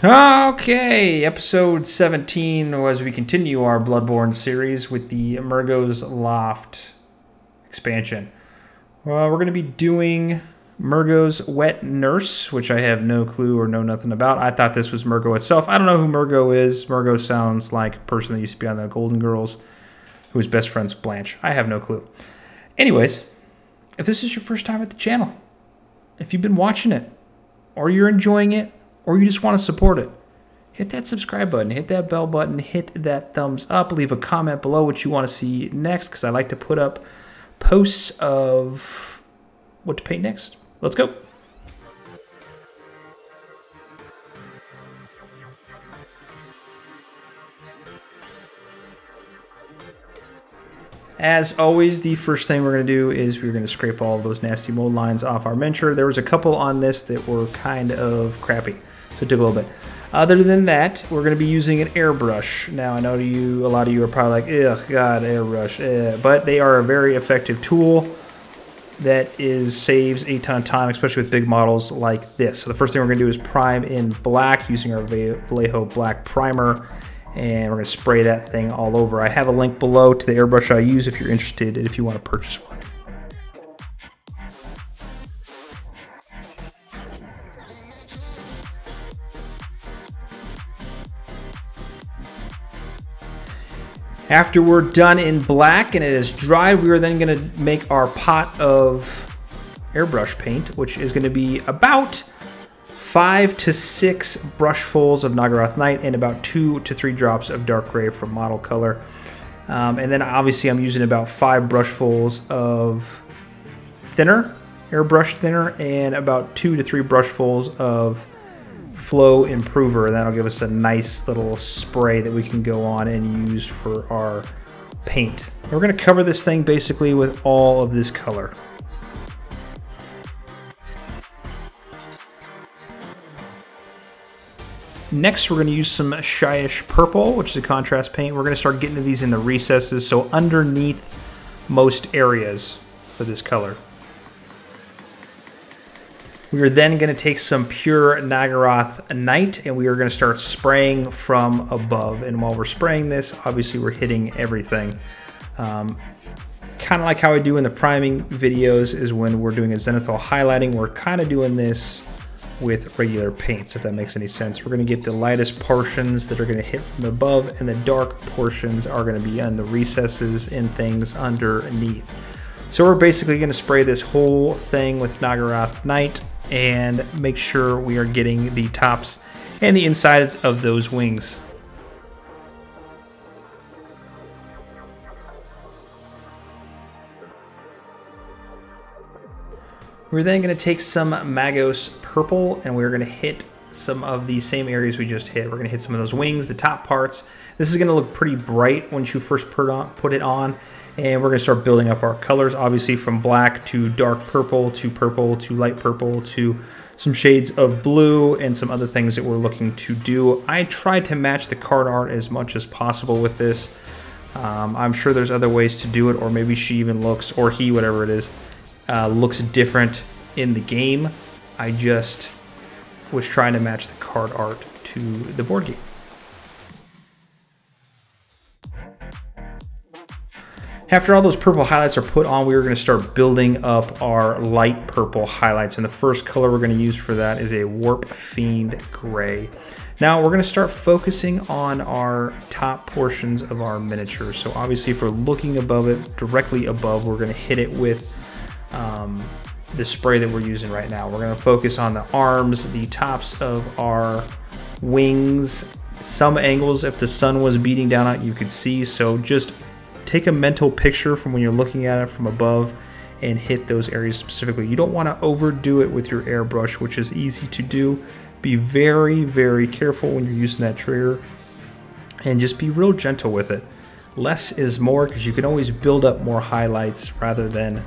Okay, episode 17 as we continue our Bloodborne series with the Mergo's Loft expansion. We're going to be doing Mergo's Wet Nurse, which I have no clue or know nothing about. I thought this was Mergo itself. I don't know who Mergo is. Mergo sounds like a person that used to be on the Golden Girls, whose best friend's Blanche. I have no clue. Anyways, if this is your first time at the channel, if you've been watching it, or you're enjoying it, or you just want to support it, hit that subscribe button, hit that bell button, hit that thumbs up, leave a comment below what you want to see next, because I like to put up posts of what to paint next. Let's go. As always, the first thing we're going to do is we're going to scrape all of those nasty mold lines off our miniature. There was a couple on this that were kind of crappy, so it took a little bit. Other than that, we're going to be using an airbrush. Now, I know a lot of you are probably like, ugh, God, airbrush. But they are a very effective tool that saves a ton of time, especially with big models like this. So the first thing we're going to do is prime in black using our Vallejo Black Primer. And we're going to spray that thing all over. I have a link below to the airbrush I use if you're interested and if you want to purchase one. After we're done in black and it is dry, we are then going to make our pot of airbrush paint, which is going to be about 5 to 6 brushfuls of Naggaroth Night and about 2 to 3 drops of dark gray for model color. And then obviously I'm using about 5 brushfuls of thinner, airbrush thinner, and about 2 to 3 brushfuls of flow improver. And that'll give us a nice little spray that we can go on and use for our paint. And we're going to cover this thing basically with all of this color. Next, we're going to use some Shyish Purple, which is a contrast paint. We're going to start getting to these in the recesses, so underneath most areas for this color. We are then going to take some pure Naggaroth Night, and we are going to start spraying from above. And while we're spraying this, obviously we're hitting everything. Kind of like how I do in the priming videos is when we're doing a zenithal highlighting, we're kind of doing this with regular paints, if that makes any sense. We're going to get the lightest portions that are going to hit from above, and the dark portions are going to be on the recesses and things underneath. So we're basically going to spray this whole thing with Naggaroth Night and make sure we are getting the tops and the insides of those wings. We're then going to take some Magos Purple and we're going to hit some of the same areas we just hit. We're going to hit some of those wings, the top parts. This is going to look pretty bright once you first put it on. And we're going to start building up our colors, obviously from black to dark purple to light purple to some shades of blue and some other things that we're looking to do. I tried to match the card art as much as possible with this. I'm sure there's other ways to do it, or maybe she even looks, or he, whatever it is, looks different in the game. I just was trying to match the card art to the board game. After all those purple highlights are put on, we are going to start building up our light purple highlights. And the first color we're going to use for that is a Warpfiend Grey. Now we're going to start focusing on our top portions of our miniature. So obviously if we're looking above it, directly above, we're going to hit it with the spray that we're using right now. We're going to focus on the arms, the tops of our wings, some angles if the sun was beating down on it you could see. So just take a mental picture from when you're looking at it from above and hit those areas specifically. You don't want to overdo it with your airbrush, which is easy to do. Be very, very careful when you're using that trigger and just be real gentle with it. Less is more, because you can always build up more highlights rather than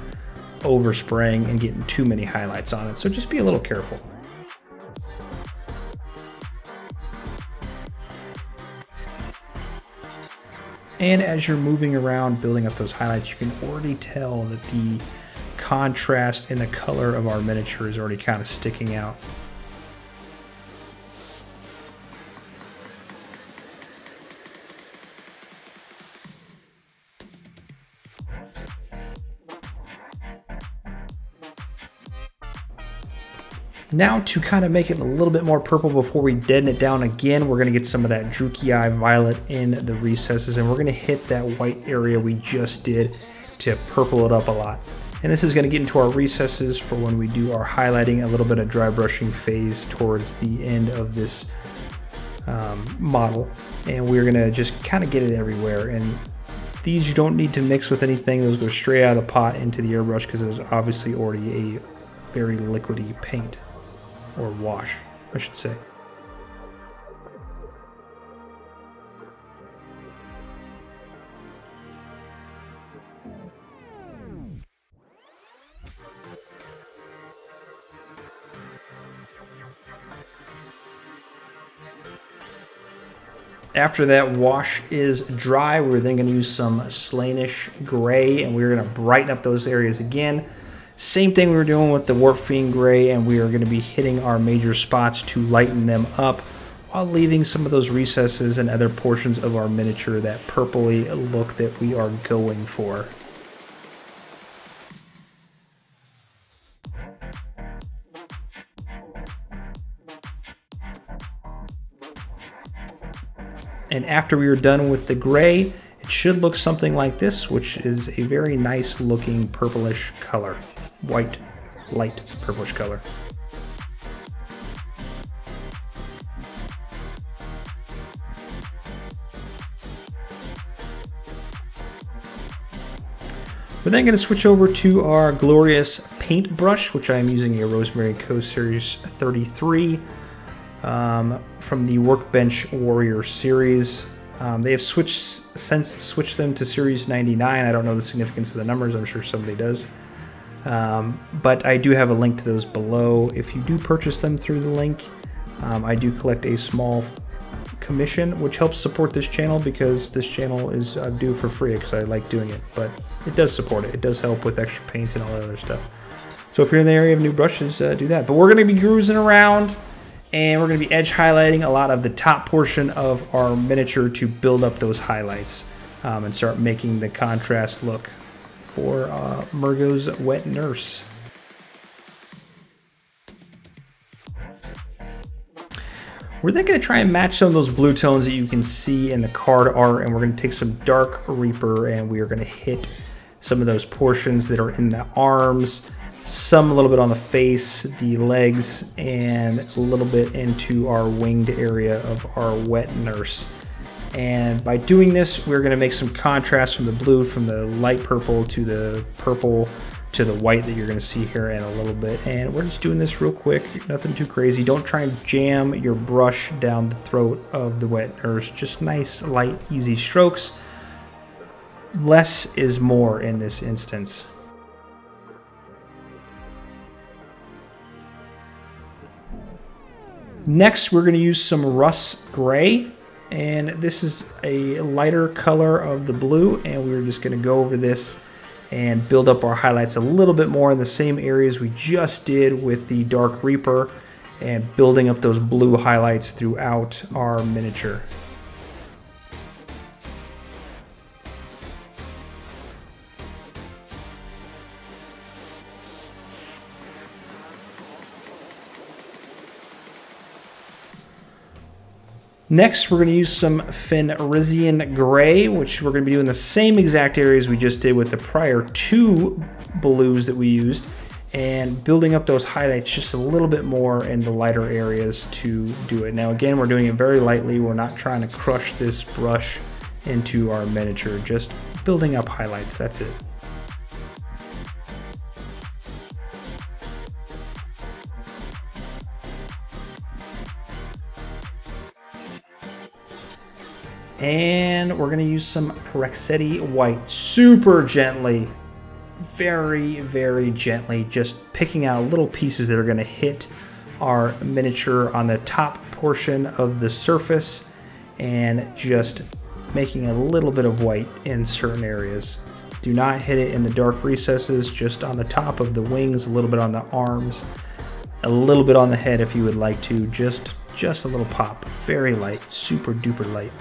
overspraying and getting too many highlights on it. So just be a little careful. And as you're moving around building up those highlights, you can already tell that the contrast in the color of our miniature is already kind of sticking out. Now to kind of make it a little bit more purple before we deaden it down again, we're going to get some of that Druchi Violet in the recesses, and we're going to hit that white area we just did to purple it up a lot. And this is going to get into our recesses for when we do our highlighting, a little bit of dry brushing phase towards the end of this model. And we're going to just kind of get it everywhere. And these you don't need to mix with anything. Those go straight out of the pot into the airbrush because there's obviously already a very liquidy paint. Or wash, I should say. After that wash is dry, we're then going to use some Slaanesh Grey, and we're going to brighten up those areas again. Same thing we were doing with the Warpfiend Grey, and we are going to be hitting our major spots to lighten them up while leaving some of those recesses and other portions of our miniature that purpley look that we are going for. And after we are done with the gray, it should look something like this, which is a very nice looking purplish color. White, light purplish color. We're then going to switch over to our glorious paintbrush, which I'm using a Rosemary Co. Series 33 from the Workbench Warrior series. They have since switched them to Series 99. I don't know the significance of the numbers. I'm sure somebody does. But I do have a link to those below. If you do purchase them through the link, I do collect a small commission, which helps support this channel because this channel is due for free because I like doing it. But it does support it. It does help with extra paints and all that other stuff. So if you're in the area of new brushes, do that. But we're going to be cruising around, and we're going to be edge highlighting a lot of the top portion of our miniature to build up those highlights and start making the contrast look for Mergo's Wet Nurse. We're then going to try and match some of those blue tones that you can see in the card art, and we're going to take some Dark Reaper and we are going to hit some of those portions that are in the arms, some a little bit on the face, the legs, and a little bit into our winged area of our Wet Nurse. And by doing this, we're going to make some contrast from the blue, from the light purple to the purple to the white that you're going to see here in a little bit. And we're just doing this real quick, nothing too crazy. Don't try and jam your brush down the throat of the Wet Nurse. Just nice, light, easy strokes. Less is more in this instance. Next, we're going to use some Russ Grey. And this is a lighter color of the blue, and we're just going to go over this and build up our highlights a little bit more in the same areas we just did with the Dark Reaper, and building up those blue highlights throughout our miniature. Next, we're going to use some Fenrisian Grey, which we're going to be doing the same exact areas we just did with the prior two blues that we used, and building up those highlights just a little bit more in the lighter areas to do it. Now again, we're doing it very lightly. We're not trying to crush this brush into our miniature, just building up highlights, that's it. And we're going to use some Praxeti White, super gently, very, very gently, just picking out little pieces that are going to hit our miniature on the top portion of the surface, and just making a little bit of white in certain areas. Do not hit it in the dark recesses, just on the top of the wings, a little bit on the arms, a little bit on the head if you would like to, just a little pop, very light, super duper light.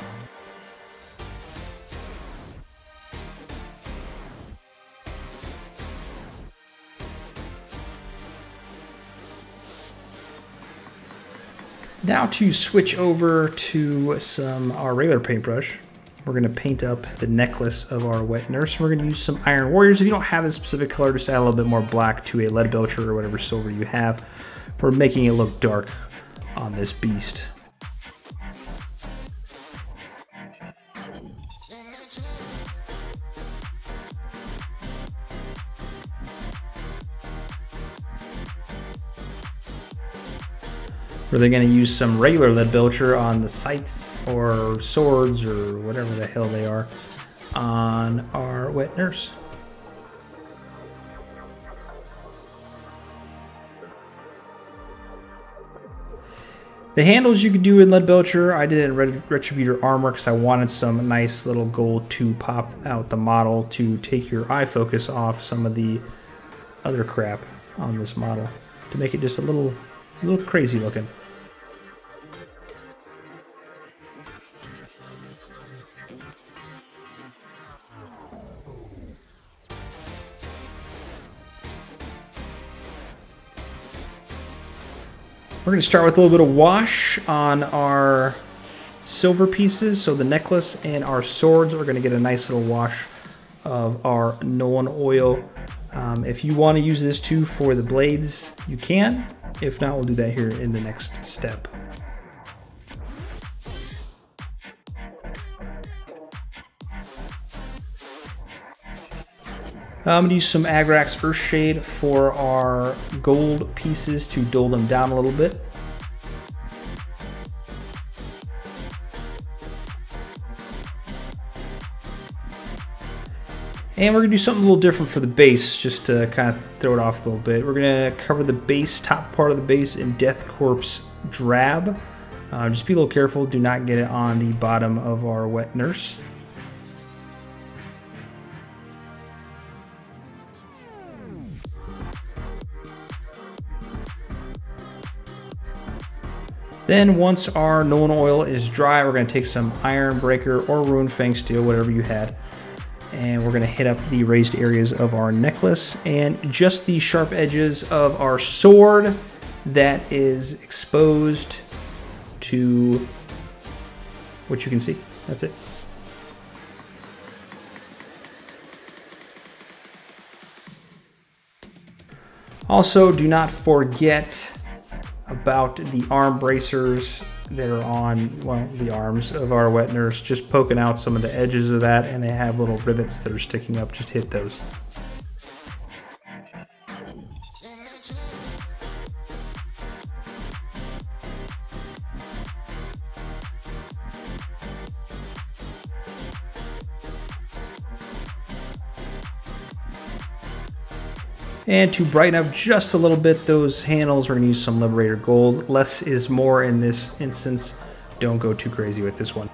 Now to switch over to our regular paintbrush, we're going to paint up the necklace of our wet nurse. We're going to use some Iron Warriors. If you don't have this specific color, just add a little bit more black to a Leadbelcher or whatever silver you have. We're making it look dark on this beast. We're then going to use some regular Leadbelcher on the sights or swords or whatever the hell they are on our wet nurse. The handles you could do in Leadbelcher, I did it in Retributor Armour because I wanted some nice little gold to pop out the model to take your eye focus off some of the other crap on this model to make it just a little crazy looking. We're going to start with a little bit of wash on our silver pieces. So the necklace and our swords are going to get a nice little wash of our Nulin Oil. If you want to use this too for the blades, you can. If not, we'll do that here in the next step. I'm going to use some Agrax Earthshade for our gold pieces to dull them down a little bit. And we're going to do something a little different for the base, just to kind of throw it off a little bit. We're going to cover the base, top part of the base, in Death Korps Drab. Just be a little careful, do not get it on the bottom of our wet nurse. Then once our Nulin Oil is dry, we're going to take some Iron Breaker or Ruined Fang Steel, whatever you had, and we're going to hit up the raised areas of our necklace and just the sharp edges of our sword that is exposed to what you can see. That's it. Also, do not forget about the arm bracers that are on, well, the arms of our wet nurse, just poking out some of the edges of that, and they have little rivets that are sticking up. Just hit those. And to brighten up just a little bit those handles, we're going to use some Liberator Gold. Less is more in this instance. Don't go too crazy with this one.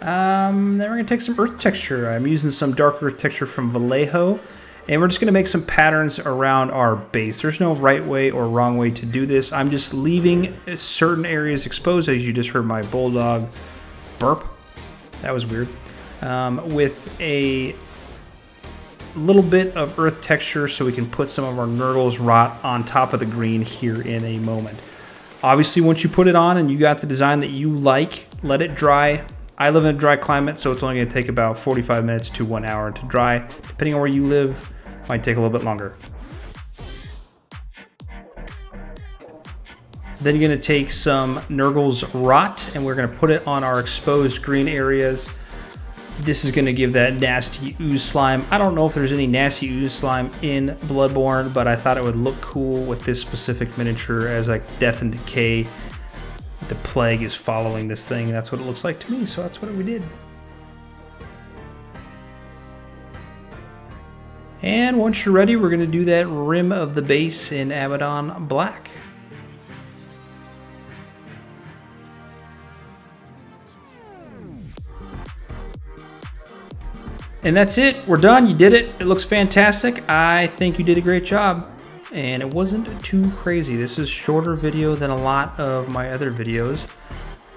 Then we're going to take some earth texture. I'm using some dark earth texture from Vallejo. And we're just going to make some patterns around our base. There's no right way or wrong way to do this. I'm just leaving certain areas exposed, as you just heard my bulldog burp. That was weird. With a little bit of earth texture so we can put some of our Nurgles Rot on top of the green here in a moment. Obviously, once you put it on and you got the design that you like, let it dry. I live in a dry climate, so it's only going to take about 45 minutes to 1 hour to dry. Depending on where you live, might take a little bit longer. Then you're going to take some Nurgles Rot, and we're going to put it on our exposed green areas. This is going to give that nasty ooze slime. I don't know if there's any nasty ooze slime in Bloodborne, but I thought it would look cool with this specific miniature as like death and decay. The plague is following this thing. That's what it looks like to me, so that's what we did. And once you're ready, we're going to do that rim of the base in Abaddon Black. And that's it. We're done. You did it. It looks fantastic. I think you did a great job. And it wasn't too crazy. This is a shorter video than a lot of my other videos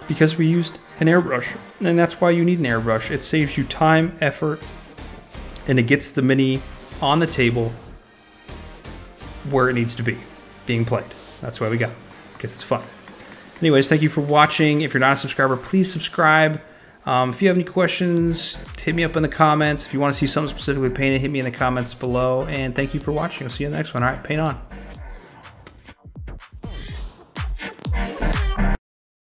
because we used an airbrush. And that's why you need an airbrush. It saves you time, effort, and it gets the mini on the table where it needs to be, being played. That's why we got it, because it's fun. Anyways, thank you for watching. If you're not a subscriber, please subscribe. If you have any questions, hit me up in the comments. If you want to see something specifically painted, hit me in the comments below. And thank you for watching. I'll see you in the next one. All right, paint on.